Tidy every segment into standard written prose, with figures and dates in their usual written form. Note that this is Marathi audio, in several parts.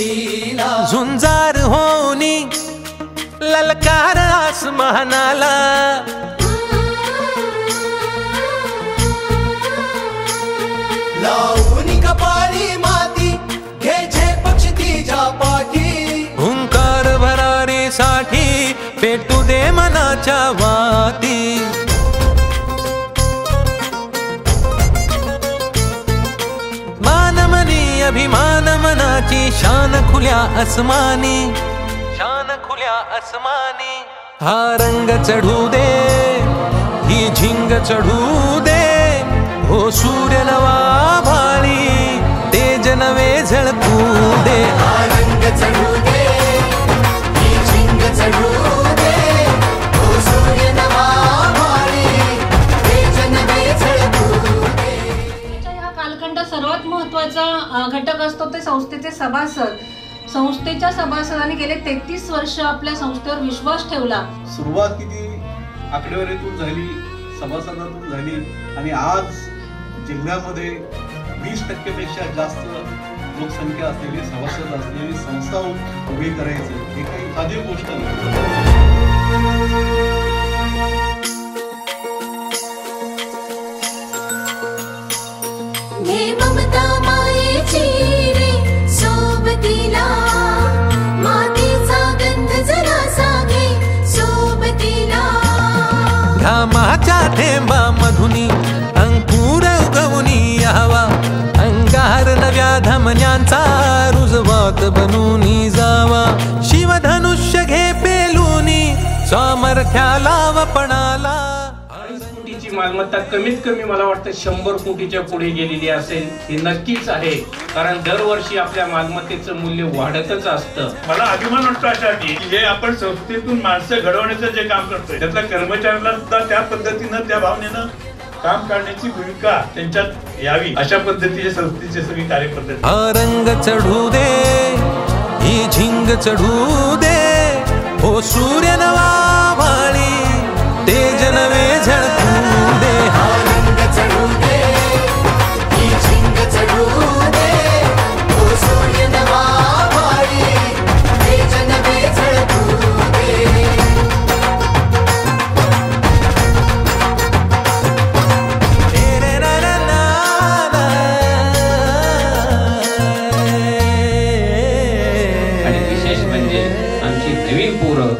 लीला झुंजार होनी ललकार आसमानाला लावून कपाळी माती घे झेपक्ष तिच्या पाठी हुंकार भरारीसाठी पेटू दे मनाच्या वाती मानमनी अभिमान मनाची शान खुल्या आसमानी शान खुल्या आसमानी हा रंग चढू दे ही झिंग चढू दे हो सूर्य नवा भाळी तेज नवे झळकू दे हा रंग चढू दे ही झिंग चढू दे हो सूर्य नवा भाळी तेज नवे झळकू दे। या कालखंडात सर्वात महत्त्वाचा घटक असतो ते संस्थेचे सभासद। संस्थेच्या सभासदांनी गेले 33 वर्ष आपल्या संस्थेवर विश्वास ठेवला। सुरुवात किती आकडेवारीतून झाली, सभासदातून झाली आणि आज जिल्ह्यामध्ये 20% पेक्षा जास्त लोकसंख्या असलेली सभासद असलेली संस्था उभी करायचं हे काही साधी गोष्ट नाही। ममता मायेची रे सोबतीला मातीचा गंध जरासा घे सोबतीला घामाच्या थेंबा मधुनी अंकुर उगवूनी यावा अंगार नव्या धमन्यांचा रुजवात बनूनी जावा शिवधनुष्य घे पेलूनी सामर्थ्याला वपणाला कोटीची मालमत्ता कमीत कमी मला वाटतं 100 कोटीच्या पुढे गेलेली असेल हे नक्कीच आहे, कारण दरवर्षी आपल्या मालमत्तेचं मूल्य वाढतच असतं। मला अभिमान वाटतो अशासाठी की हे आपण संस्थेतून माणसं घडवण्याचं जे काम करतोय त्यातल्या कर्मचाऱ्यांना सुद्धा त्या पद्धतीनं त्या भावनेनं काम करण्याची भूमिका त्यांच्यात यावी अशा पद्धतीचे संस्थेची सगळी कार्यपद्धती। हा रंग चढू दे ही झिंग चढू दे हो सूर्य नवा भाळी तेज नवे झळकू दे हा रंग चढू दे ही झिंग चढू दे हो सूर्य नवा भाळी तेज नवे झळकू दे। आणि विशेष म्हणजे आमची नवीन पोरं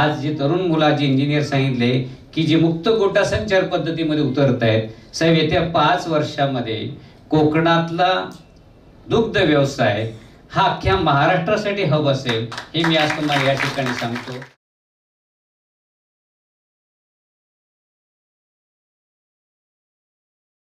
आज जे तरुण मुलाचे इंजिनियर सांगितले की जे मुक्त गोटा संचार पद्धतीमध्ये उतरत आहेत साहेब, येत्या 5 वर्षामध्ये कोकणातला दुग्ध व्यवसाय हा अख्ख्या महाराष्ट्रासाठी हब असेल हे मी आज तुम्हाला या ठिकाणी सांगतो।